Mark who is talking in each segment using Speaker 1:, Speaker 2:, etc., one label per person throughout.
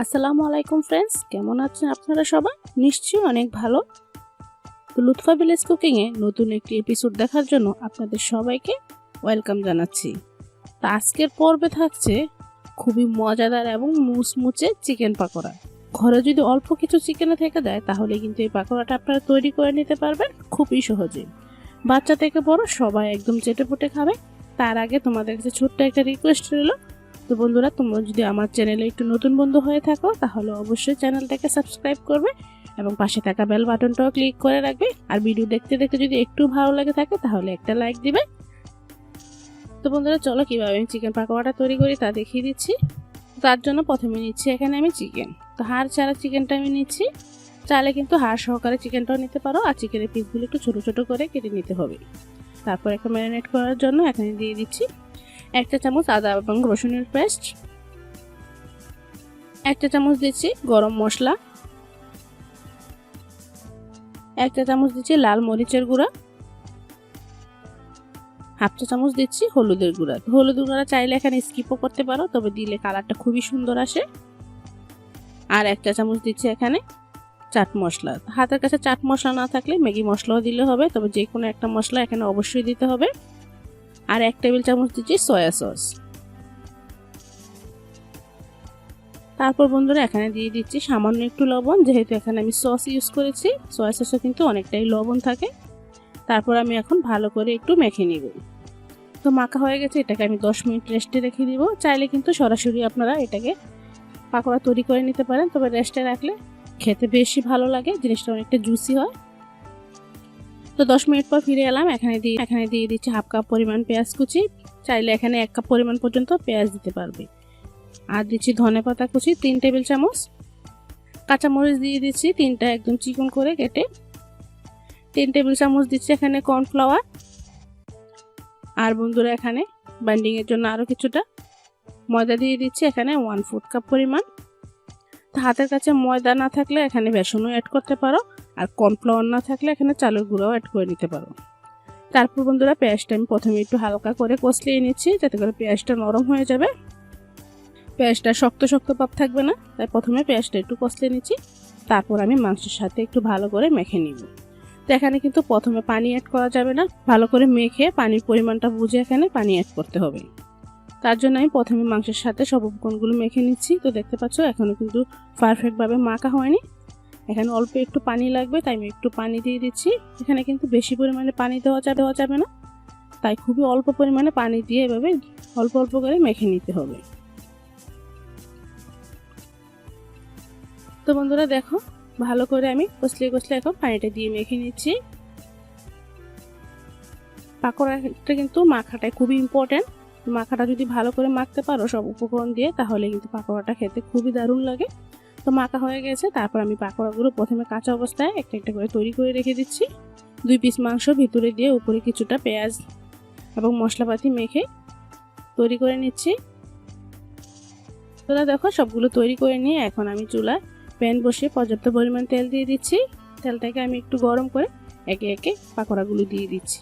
Speaker 1: আসসালামু আলাইকুম ফ্রেন্ডস, কেমন আছেন আপনারা সবাই? নিশ্চয়ই অনেক ভালো। তো লুৎফা ভিলেজ কুকিংয়ে নতুন একটি এপিসোড দেখার জন্য আপনাদের সবাইকে ওয়েলকাম জানাচ্ছি। তো আজকের পর্বে থাকছে খুবই মজাদার এবং মুচমুচে চিকেন পাকোড়া। ঘরে যদি অল্প কিছু চিকেনে থেকে যায় তাহলে কিন্তু এই পাকোড়াটা আপনারা তৈরি করে নিতে পারবেন খুবই সহজে। বাচ্চা থেকে বড় সবাই একদম চেটেপুটে খাবে। তার আগে তোমাদের কাছে ছোট্ট একটা রিকোয়েস্ট রইল। তো বন্ধুরা, তোমরা যদি আমার চ্যানেলে একটু নতুন বন্ধু হয়ে থাকো তাহলে অবশ্যই চ্যানেলটাকে সাবস্ক্রাইব করবে এবং পাশে থাকা বেল বাটনটাও ক্লিক করে রাখবে। আর ভিডিও দেখতে দেখতে যদি একটু ভালো লাগে থাকে তাহলে একটা লাইক দিবে। তো বন্ধুরা, চলো কিভাবে আমি চিকেন পাকোড়াটা তৈরি করি তা দেখিয়ে দিচ্ছি। তার জন্য প্রথমে নিচ্ছি এখানে আমি চিকেন। তো হাড় ছাড়া চিকেনটা আমি নিচ্ছি। চাইলে কিন্তু হাড় সহকারে চিকেনটাও নিতে পারো, আর চিকেনের পিসগুলো একটু ছোট ছোট করে কেটে নিতে হবে। তারপর একটা ম্যারিনেট করার জন্য এখানে দিয়ে দিচ্ছি 1 চা চামচ আদা এবং রসুনের পেস্ট, 1 চা চামচ দিচ্ছি গরম মশলা, 1 চা চামচ দিচ্ছি লাল মরিচের গুঁড়া, 1/2 চা চামচ দিচ্ছি হলুদের গুঁড়া। হলুদের গুঁড়া চাইলে এখানে স্কিপও করতে পারো, তবে দিলে কালারটা খুবই সুন্দর আসে। আর 1 চা চামচ দিচ্ছি এখানে চাট মশলা। হাতের কাছে চাট মশলা না থাকলে ম্যাগি মশলাও দিলে হবে, তবে যে কোনো একটা মশলা এখানে অবশ্যই দিতে হবে। আর 1 টেবিল চামচ দিচ্ছি সয়া সস। তারপর বন্ধুরা এখানে দিয়ে দিচ্ছি সামান্য একটু লবণ, যেহেতু এখানে আমি সস ইউজ করেছি। সয়া সসে কিন্তু অনেকটাই লবণ থাকে। তারপর আমি এখন ভালো করে একটু মেখে নিব। তো মাখা হয়ে গেছে, এটাকে আমি 10 মিনিট রেস্টে রেখে দিব। চাইলে কিন্তু সরাসরি আপনারা এটাকে পাকোড়া তৈরি করে নিতে পারেন, তবে রেস্টে রাখলে খেতে বেশি ভালো লাগে, জিনিসটা অনেকটা জুসি হয়। তো 10 মিনিট পর ফিরে এলাম। এখানে দিয়ে দিচ্ছি 1/2 কাপ পরিমাণ পেঁয়াজ কুচি। চাইলে এখানে 1 কাপ পরিমাণ পর্যন্ত পেঁয়াজ দিতে পারবে। আর দিচ্ছি ধনেপাতা কুচি 3 টেবিল চামচ। কাঁচামরিচ দিয়ে দিচ্ছি 3টা একদম চিকন করে কেটে। 3 টেবিল চামচ দিচ্ছি এখানে কর্নফ্লাওয়ার। আর বন্ধুরা এখানে বাইন্ডিং এর জন্য আরো কিছুটা ময়দা দিয়ে দিচ্ছি এখানে 1/4 কাপ পরিমাণ। তো হাতের কাছে ময়দা না থাকলে এখানে বেসনও অ্যাড করতে পারো, আর কর্নফ্লাওয়ার না থাকলে এখানে চালের গুঁড়াও অ্যাড করে নিতে পারো। তারপর বন্ধুরা পেঁয়াজটা আমি প্রথমে একটু হালকা করে কষলিয়ে নিচ্ছি, যাতে করে পেঁয়াজটা নরম হয়ে যাবে। পেঁয়াজটা শক্ত শক্ত ভাব থাকবে না, তাই প্রথমে পেঁয়াজটা একটু কষলিয়ে নিচ্ছি। তারপর আমি মাংসের সাথে একটু ভালো করে মেখে নিব। তো এখানে কিন্তু প্রথমে পানি অ্যাড করা যাবে না, ভালো করে মেখে পানির পরিমাণটা বুঝে এখানে পানি অ্যাড করতে হবে। তার জন্য আমি প্রথমে মাংসের সাথে সব উপকরণগুলো মেখে নিচ্ছি। তো দেখতে পাচ্ছ এখনো কিন্তু পারফেক্টভাবে মাখা হয়নি, এখানে অল্প একটু পানি লাগবে, তাই আমি একটু পানি দিয়ে দিচ্ছি। এখানে কিন্তু বেশি পরিমাণে পানি দেওয়া যাবে না, তাই খুবই অল্প পরিমাণে পানি দিয়ে এভাবে অল্প অল্প করে মেখে নিতে হবে। তো বন্ধুরা দেখো, ভালো করে আমি কষলিয়ে এখন পানিটা দিয়ে মেখে নিচ্ছি। পাকোড়াটা কিন্তু মাখাটা খুবই ইম্পর্টেন্ট। মাখাটা যদি ভালো করে মাখতে পারো সব উপকরণ দিয়ে, তাহলে কিন্তু পাকোড়াটা খেতে খুবই দারুণ লাগে। তো মাখা হয়ে গেছে। তারপর আমি পাকোড়াগুলো প্রথমে কাঁচা অবস্থায় একটা একটা করে তৈরি করে রেখে দিচ্ছি। 2 পিস মাংস ভিতরে দিয়ে উপরে কিছুটা পেঁয়াজ এবং মশলাপাতি মেখে তৈরি করে নিচ্ছি। তোরা দেখো সবগুলো তৈরি করে নিয়ে এখন আমি চুলায় প্যান বসিয়ে পর্যাপ্ত পরিমাণ তেল দিয়ে দিচ্ছি। তেলটাকে আমি একটু গরম করে একে একে পাকোড়াগুলো দিয়ে দিচ্ছি।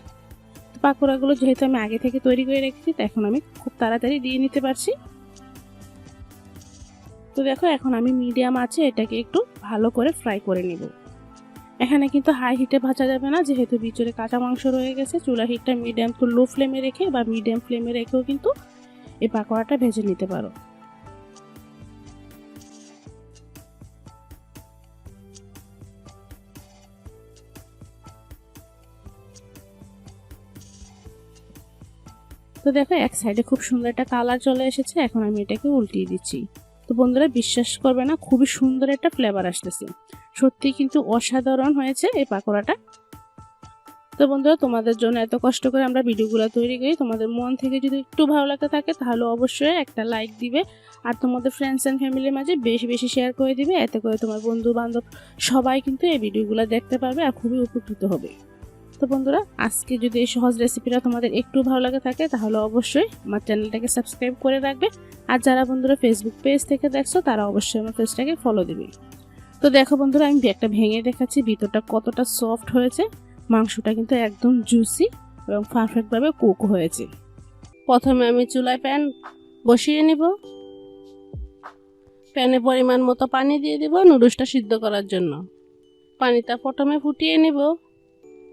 Speaker 1: তো পাকোড়াগুলো যেহেতু আমি আগে থেকে তৈরি করে রেখেছি, এখন আমি খুব তাড়াতাড়ি দিয়ে নিতে পারছি। তো দেখো এখন আমি মিডিয়াম আছে এটাকে একটু ভালো করে ফ্রাই করে নিব। এখানে কিন্তু হাই হিটে ভাজা যাবে না, যেহেতু ভিতরে কাঁচা মাংস রয়ে গেছে। চুলা হিটটা মিডিয়াম টু লো ফ্লেমে রেখে বা মিডিয়াম ফ্লেমে রেখেও কিন্তু এই পাকোড়াটা ভেজে নিতে পারো। তো দেখো এক সাইডে খুব সুন্দর একটা কালার চলে এসেছে, এখন আমি এটাকে উল্টিয়ে দিচ্ছি। তো বন্ধুরা বিশ্বাস করবে না, খুবই সুন্দর একটা ফ্লেভার আসতেছে। সত্যি কিন্তু অসাধারণ হয়েছে এই পাকোড়াটা। তো বন্ধুরা, তোমাদের জন্য এত কষ্ট করে আমরা ভিডিওগুলো তৈরি করি, তোমাদের মন থেকে যদি একটু ভালো লাগা থাকে তাহলে অবশ্যই একটা লাইক দিবে, আর তোমাদের ফ্রেন্ডস অ্যান্ড ফ্যামিলির মাঝে বেশি বেশি শেয়ার করে দিবে। এতে করে তোমার বন্ধু বান্ধব সবাই কিন্তু এই ভিডিওগুলো দেখতে পারবে আর খুবই উপকৃত হবে। তো বন্ধুরা, আজকে যদি এই সহজ রেসিপিটা তোমাদের একটু ভালো লাগে থাকে তাহলে অবশ্যই আমার চ্যানেলটাকে সাবস্ক্রাইব করে রাখবে। আর যারা বন্ধুরা ফেসবুক পেজ থেকে দেখছো তারা অবশ্যই আমার পেজটাকে ফলো দিবে। তো দেখো বন্ধুরা, আমি একটা ভেঙে দেখাচ্ছি ভিতরটা কতটা সফট হয়েছে। মাংসটা কিন্তু একদম জুসি এবং পারফেক্টভাবে কুক হয়েছে। প্রথমে আমি চুলায় প্যান বসিয়ে নিব। প্যানে পরিমাণ মতো পানি দিয়ে দিব নুডলসটা সিদ্ধ করার জন্য। পানিটা প্রথমে ফুটিয়ে নিব।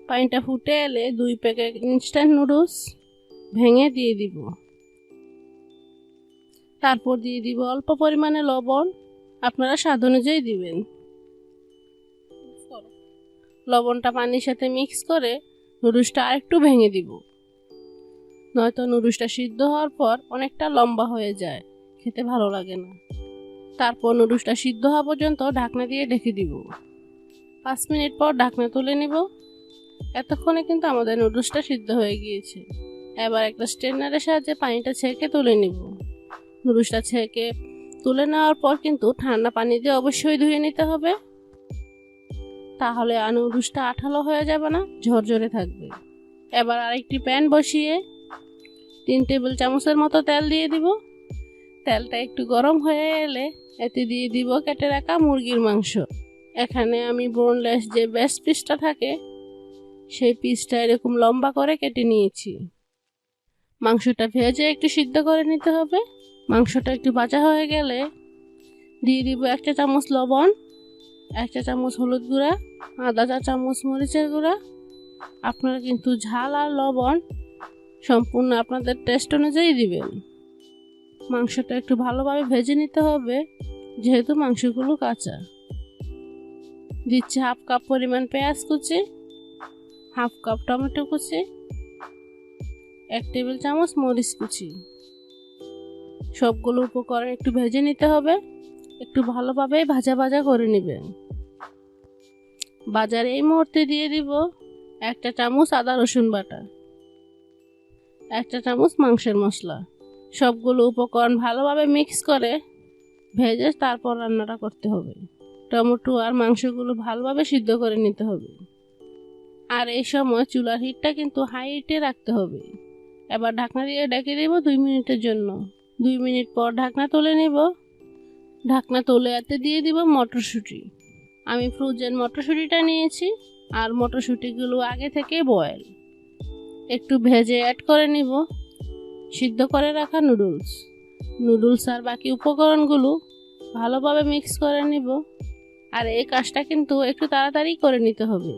Speaker 1: পানিটা ফুটে এলে 2 প্যাকেট ইনস্ট্যান্ট নুডলস ভেঙে দিয়ে দিব। তারপর দিয়ে দিব অল্প পরিমাণে লবণ, আপনারা স্বাদ অনুযায়ী দিবেন। লবণটা পানির সাথে মিক্স করে নুডলসটা আরেকটু ভেঙে দিব, নয়তো নুডলসটা সিদ্ধ হওয়ার পর অনেকটা লম্বা হয়ে যায়, খেতে ভালো লাগে না। তারপর নুডলসটা সিদ্ধ হওয়া পর্যন্ত ঢাকনা দিয়ে ঢেকে দিব। 5 মিনিট পর ঢাকনা তুলে নিব। এতক্ষণে কিন্তু আমাদের নুডলসটা সিদ্ধ হয়ে গিয়েছে। এবার একটা স্ট্রেনারের সাহায্যে পানিটা ছেঁকে তুলে নিব। নুডলসটা ছেঁকে তুলে নেওয়ার পর কিন্তু ঠান্ডা পানি দিয়ে অবশ্যই ধুয়ে নিতে হবে, তাহলে নুডলসটা আঠালো হয়ে যাবে না, ঝরঝরে থাকবে। এবার আরেকটি প্যান বসিয়ে 3 টেবিল চামচের মতো তেল দিয়ে দিব। তেলটা একটু গরম হয়ে এলে এতে দিয়ে দিব কেটে রাখা মুরগির মাংস। এখানে আমি বোনলেস যে বেস্ট পিসটা থাকে সেই পিসটা এরকম লম্বা করে কেটে নিয়েছি। মাংসটা ভেজে একটু সিদ্ধ করে নিতে হবে। মাংসটা একটু ভাজা হয়ে গেলে দিয়ে দিব 1 চা চামচ লবণ, 1 চা চামচ হলুদ গুঁড়া, আধা চা চামচ মরিচের গুঁড়া। আপনারা কিন্তু ঝাল আর লবণ সম্পূর্ণ আপনাদের টেস্ট অনুযায়ী দিবেন। মাংসটা একটু ভালোভাবে ভেজে নিতে হবে, যেহেতু মাংসগুলো কাঁচা। দিচ্ছি 1/2 কাপ পরিমাণ পেঁয়াজ কুচি, 1/2 কাপ টমেটো কুচি, 1 টেবিল চামচ মরিচ কুচি। সবগুলো উপকরণ একটু ভেজে নিতে হবে, একটু ভালোভাবে ভাজা ভাজা করে নেবেন। বাজারে এই মুহূর্তে দিয়ে দিব 1 চা চামচ আদা রসুন বাটা, 1 চা চামচ মাংসের মশলা। সবগুলো উপকরণ ভালোভাবে মিক্স করে ভেজে তারপর রান্নাটা করতে হবে। টমেটো আর মাংসগুলো ভালোভাবে সিদ্ধ করে নিতে হবে। আর এই সময় চুলার হিটটা কিন্তু হাই হিটে রাখতে হবে। এবার ঢাকনা দিয়ে ঢেকে দেব 2 মিনিটের জন্য। 2 মিনিট পর ঢাকনা তুলে নেব। ঢাকনা তুলে এতে দিয়ে দিব মটরশুঁটি। আমি ফ্রোজেন মটরশুঁটিটা নিয়েছি, আর মটরশুঁটিগুলো আগে থেকে বয়েল। একটু ভেজে অ্যাড করে নিব সিদ্ধ করে রাখা নুডলস আর বাকি উপকরণগুলো ভালোভাবে মিক্স করে নিব। আর এই কাজটা কিন্তু একটু তাড়াতাড়ি করে নিতে হবে।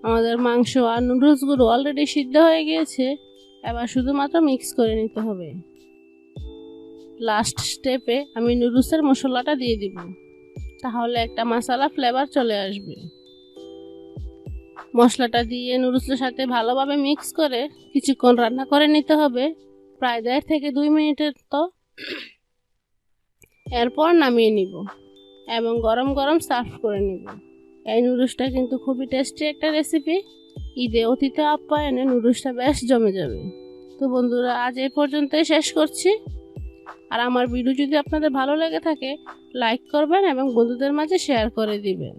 Speaker 1: আমাদের মাংস আর নুডলসগুলো অলরেডি সিদ্ধ হয়ে গিয়েছে, এবার শুধুমাত্র মিক্স করে নিতে হবে। লাস্ট স্টেপে আমি নুডলসের মশলাটা দিয়ে দিব, তাহলে একটা মশলা ফ্লেভার চলে আসবে। মশলাটা দিয়ে নুডলসের সাথে ভালোভাবে মিক্স করে কিছুক্ষণ রান্না করে নিতে হবে, প্রায় 1.5 থেকে 2 মিনিটের তো। এরপর নামিয়ে নিব এবং গরম গরম সার্ভ করে নিব। এই নুডলসটা কিন্তু খুবই টেস্টি একটা রেসিপি। ঈদে অতিথি আপ্যায়নে নুডলসটা বেশ জমে যাবে। তো বন্ধুরা, আজ এই পর্যন্তই শেষ করছি। আর আমার ভিডিও যদি আপনাদের ভালো লেগে থাকে লাইক করবেন এবং বন্ধুদের মাঝে শেয়ার করে দিবেন।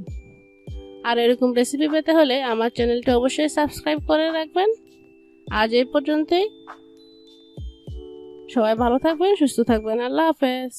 Speaker 1: আর এরকম রেসিপি পেতে হলে আমার চ্যানেলটা অবশ্যই সাবস্ক্রাইব করে রাখবেন। আজ এই পর্যন্তই। সবাই ভালো থাকবেন, সুস্থ থাকবেন। আল্লাহ হাফেজ।